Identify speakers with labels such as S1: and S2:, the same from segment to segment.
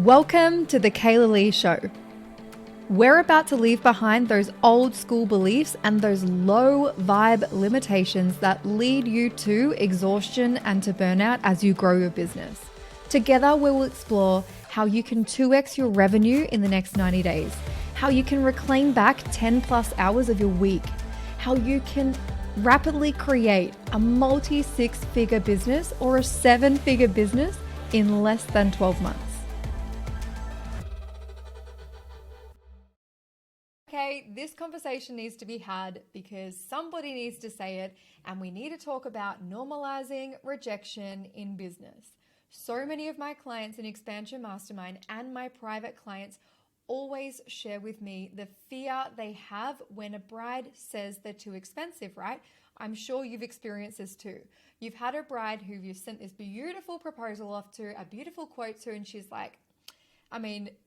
S1: Welcome to the Kayla Lee Show. We're about to leave behind those old school beliefs and those low vibe limitations that lead you to exhaustion and to burnout as you grow your business. Together, we will explore how you can 2x your revenue in the next 90 days, how you can reclaim back 10 plus hours of your week, how you can rapidly create a multi-6-figure business or a 7-figure business in less than 12 months. Okay, this conversation needs to be had because somebody needs to say it, and we need to talk about normalizing rejection in business. So many of my clients in Expansion Mastermind and my private clients always share with me the fear they have when a bride says they're too expensive, right? I'm sure you've experienced this too. You've had a bride who you've sent this beautiful proposal off to, a beautiful quote to, and she's like,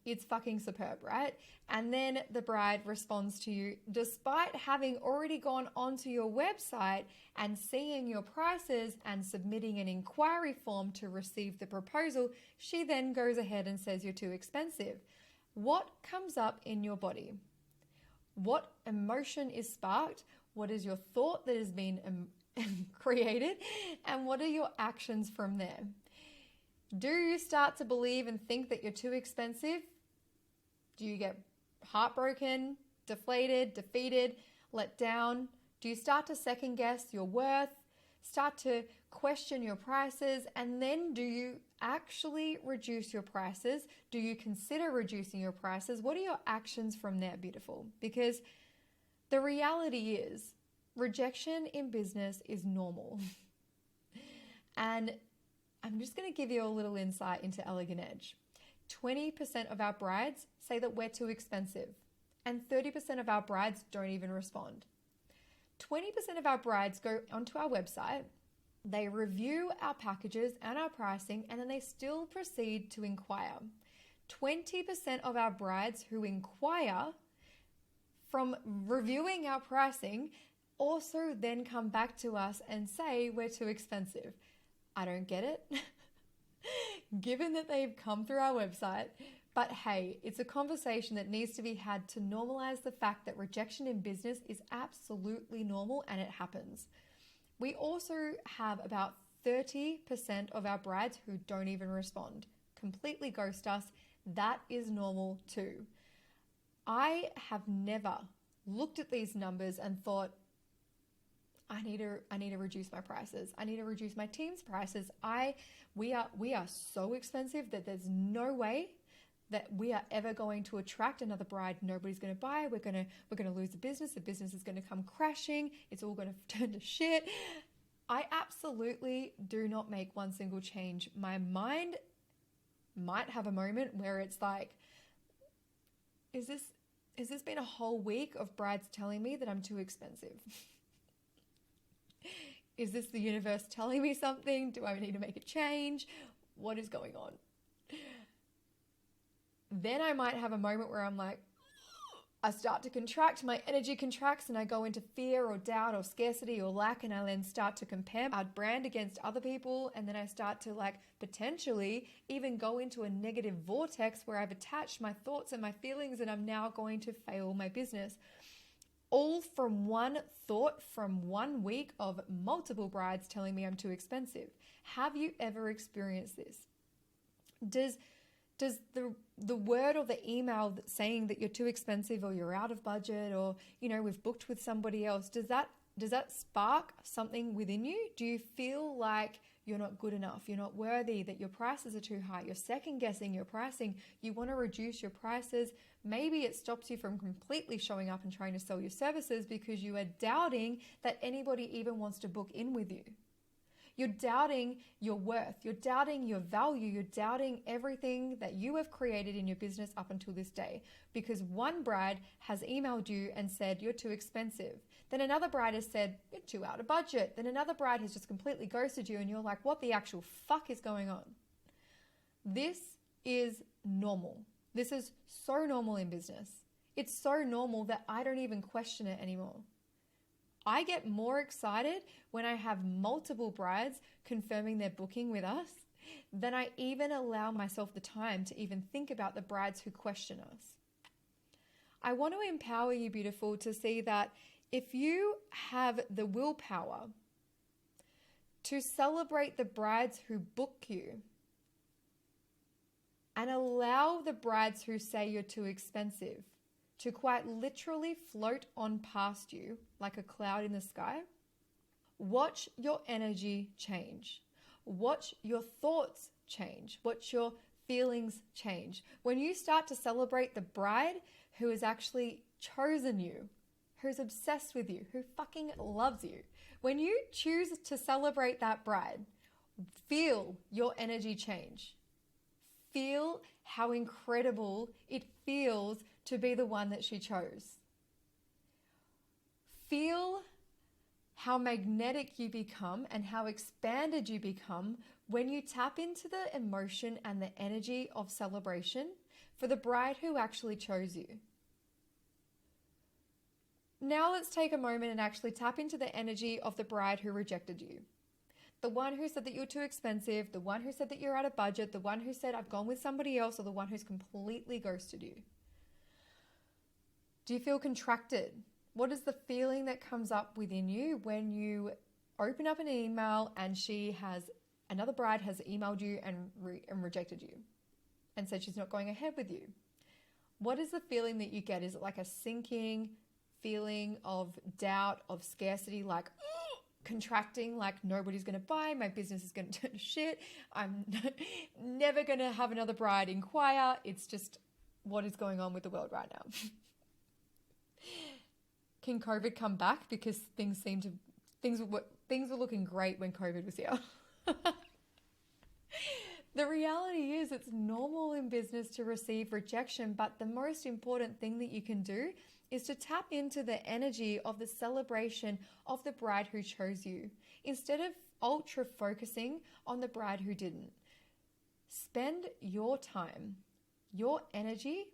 S1: it's fucking superb, right? And then the bride responds to you, despite having already gone onto your website and seeing your prices and submitting an inquiry form to receive the proposal, she then goes ahead and says you're too expensive. What comes up in your body? What emotion is sparked? What is your thought that has been created? And what are your actions from there? Do you start to believe and think that you're too expensive? Do you get heartbroken, deflated, defeated, let down? Do you start to second guess your worth, start to question your prices, and then do you actually reduce your prices? Do you consider reducing your prices? What are your actions from there, beautiful? Because the reality is rejection in business is normal. And I'm just going to give you a little insight into Elegant Edge. 20% of our brides say that we're too expensive, and 30% of our brides don't even respond. 20% of our brides go onto our website, they review our packages and our pricing, and then they still proceed to inquire. 20% of our brides who inquire from reviewing our pricing also then come back to us and say we're too expensive. I don't get it, given that they've come through our website. But hey, it's a conversation that needs to be had to normalize the fact that rejection in business is absolutely normal and it happens. We also have about 30% of our brides who don't even respond, completely ghost us. That is normal too. I have never looked at these numbers and thought, I need to reduce my prices. I need to reduce my team's prices. We are so expensive that there's no way that we are ever going to attract another bride. Nobody's going to buy. We're going to lose the business. The business is going to come crashing. It's all going to turn to shit. I absolutely do not make one single change. My mind might have a moment where it's like, is this been a whole week of brides telling me that I'm too expensive? Is this the universe telling me something? Do I need to make a change? What is going on? Then I might have a moment where I'm like, I start to contract, my energy contracts, and I go into fear or doubt or scarcity or lack, and I then start to compare our brand against other people, and then I start to potentially even go into a negative vortex where I've attached my thoughts and my feelings, and I'm now going to fail my business. All from one thought from 1 week of multiple brides telling me I'm too expensive. Have you ever experienced this? Does the word or the email saying that you're too expensive or you're out of budget or, we've booked with somebody else, does that spark something within you? Do you feel like you're not good enough, you're not worthy, that your prices are too high, you're second guessing your pricing, you want to reduce your prices? Maybe it stops you from completely showing up and trying to sell your services because you are doubting that anybody even wants to book in with you. You're doubting your worth, you're doubting your value, you're doubting everything that you have created in your business up until this day because one bride has emailed you and said you're too expensive. Then another bride has said you're too out of budget. Then another bride has just completely ghosted you and you're like, what the actual fuck is going on? This is normal. This is so normal in business. It's so normal that I don't even question it anymore. I get more excited when I have multiple brides confirming their booking with us than I even allow myself the time to even think about the brides who question us. I want to empower you, beautiful, to see that if you have the willpower to celebrate the brides who book you and allow the brides who say you're too expensive to quite literally float on past you like a cloud in the sky, watch your energy change. Watch your thoughts change. Watch your feelings change. When you start to celebrate the bride who has actually chosen you, who's obsessed with you, who fucking loves you, when you choose to celebrate that bride, feel your energy change. Feel how incredible it feels to be the one that she chose. Feel how magnetic you become and how expanded you become when you tap into the emotion and the energy of celebration for the bride who actually chose you. Now let's take a moment and actually tap into the energy of the bride who rejected you. The one who said that you're too expensive, the one who said that you're out of budget, the one who said I've gone with somebody else, or the one who's completely ghosted you. Do you feel contracted? What is the feeling that comes up within you when you open up an email and another bride has emailed you and rejected you and said she's not going ahead with you? What is the feeling that you get? Is it like a sinking feeling of doubt, of scarcity, like contracting, like nobody's going to buy, my business is going to turn to shit, I'm never going to have another bride inquire? It's just what is going on with the world right now. Can COVID come back? Because things were looking great when COVID was here. The reality is it's normal in business to receive rejection, but the most important thing that you can do is to tap into the energy of the celebration of the bride who chose you, instead of ultra focusing on the bride who didn't. Spend your time, your energy,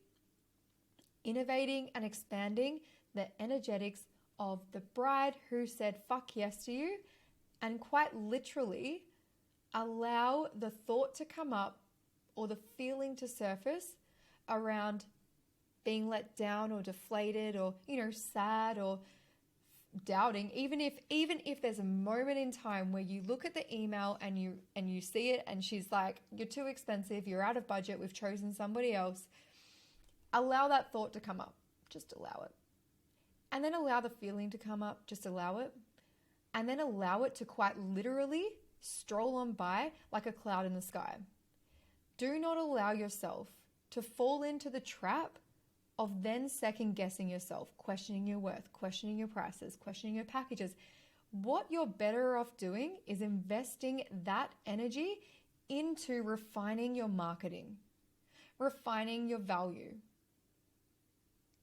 S1: innovating and expanding the energetics of the bride who said fuck yes to you, and quite literally allow the thought to come up or the feeling to surface around being let down or deflated or, sad or doubting. Even if there's a moment in time where you look at the email and you see it and she's like, you're too expensive, you're out of budget, we've chosen somebody else, allow that thought to come up. Just allow it. And then allow the feeling to come up. Just allow it. And then allow it to quite literally stroll on by like a cloud in the sky. Do not allow yourself to fall into the trap of then second guessing yourself, questioning your worth, questioning your prices, questioning your packages. What you're better off doing is investing that energy into refining your marketing, refining your value,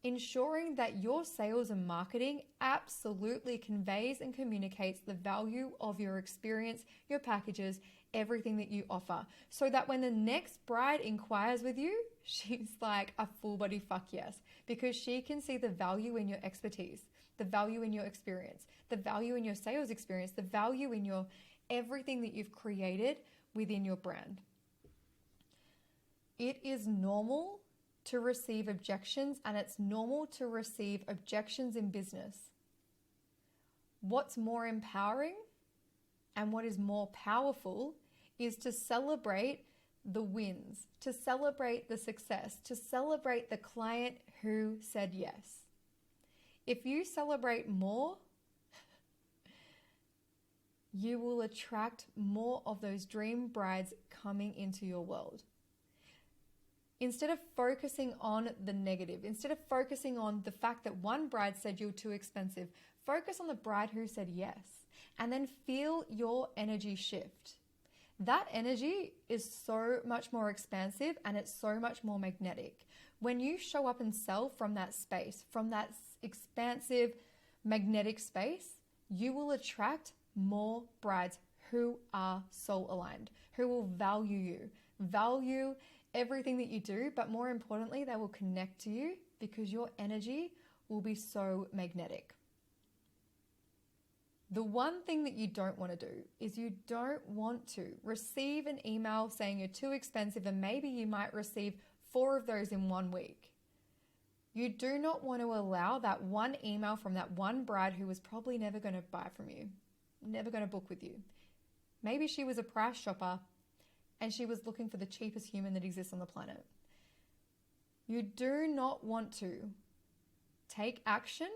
S1: ensuring that your sales and marketing absolutely conveys and communicates the value of your experience, your packages, everything that you offer, so that when the next bride inquires with you, she's like a full body fuck yes, because she can see the value in your expertise, the value in your experience, the value in your sales experience, the value in your everything that you've created within your brand. It is normal to receive objections, and it's normal to receive objections in business. What's more empowering and what is more powerful is to celebrate the wins, to celebrate the success, to celebrate the client who said yes. If you celebrate more, you will attract more of those dream brides coming into your world. Instead of focusing on the negative, instead of focusing on the fact that one bride said you're too expensive, focus on the bride who said yes, and then feel your energy shift. That energy is so much more expansive and it's so much more magnetic. When you show up and sell from that space, from that expansive magnetic space, you will attract more brides who are soul aligned, who will value everything that you do, but more importantly, they will connect to you because your energy will be so magnetic. The one thing that you don't want to do is you don't want to receive an email saying you're too expensive, and maybe you might receive 4 of those in 1 week. You do not want to allow that one email from that one bride who was probably never going to buy from you, never going to book with you. Maybe she was a price shopper and she was looking for the cheapest human that exists on the planet. You do not want to take action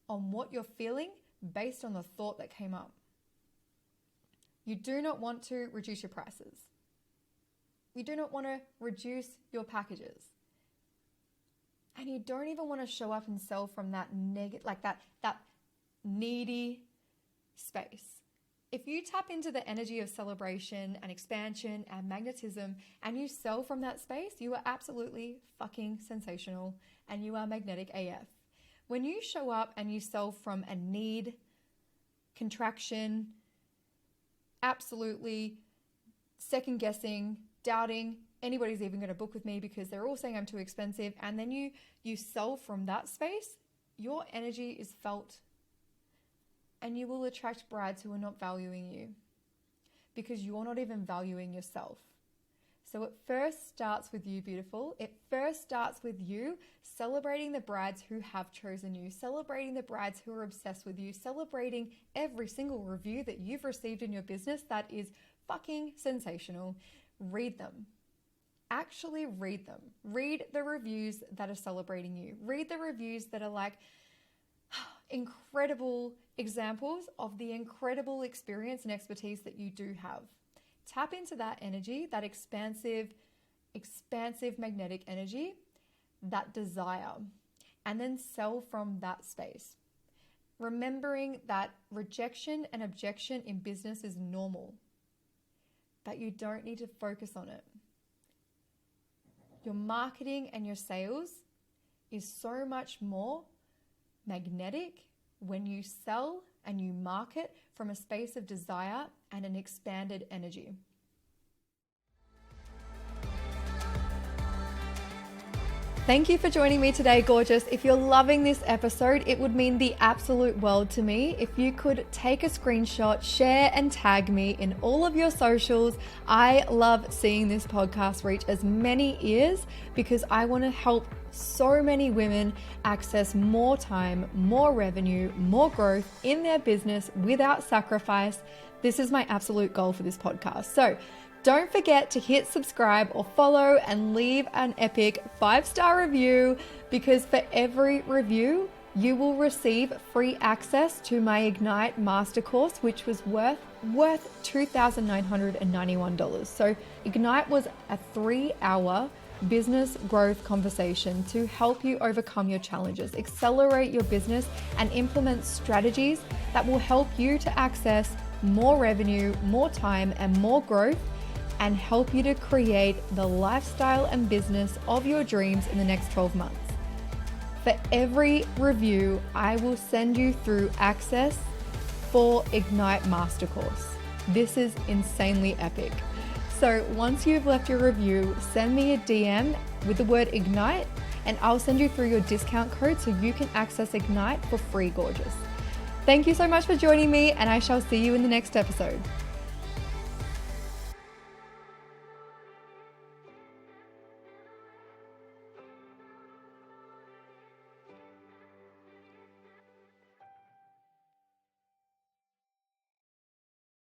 S1: on what you're feeling based on the thought that came up. You do not want to reduce your prices. You do not want to reduce your packages. And you don't even want to show up and sell from that that needy space. If you tap into the energy of celebration and expansion and magnetism and you sell from that space, you are absolutely fucking sensational and you are magnetic AF. When you show up and you sell from a need, contraction, absolutely second guessing, doubting anybody's even going to book with me because they're all saying I'm too expensive, and then you sell from that space, your energy is felt and you will attract brides who are not valuing you because you're not even valuing yourself. So it first starts with you, beautiful. It first starts with you celebrating the brides who have chosen you, celebrating the brides who are obsessed with you, celebrating every single review that you've received in your business that is fucking sensational. Read them. Actually read them. Read the reviews that are celebrating you. Read the reviews that are like incredible examples of the incredible experience and expertise that you do have. Tap into that energy, that expansive magnetic energy, that desire, and then sell from that space. Remembering that rejection and objection in business is normal, but you don't need to focus on it. Your marketing and your sales is so much more magnetic when you sell and you market from a space of desire and an expanded energy. Thank you for joining me today, gorgeous. If you're loving this episode, it would mean the absolute world to me if you could take a screenshot, share and tag me in all of your socials. I love seeing this podcast reach as many ears because I want to help so many women access more time, more revenue, more growth in their business without sacrifice. This is my absolute goal for this podcast. So don't forget to hit subscribe or follow and leave an epic 5-star review, because for every review, you will receive free access to my Ignite Master Course, which was worth $2,991. So Ignite was a 3-hour business growth conversation to help you overcome your challenges, accelerate your business, and implement strategies that will help you to access more revenue, more time, and more growth, and help you to create the lifestyle and business of your dreams in the next 12 months. For every review, I will send you through access for Ignite Master Course. This is insanely epic. So once you've left your review, send me a DM with the word Ignite and I'll send you through your discount code so you can access Ignite for free, gorgeous. Thank you so much for joining me, and I shall see you in the next episode.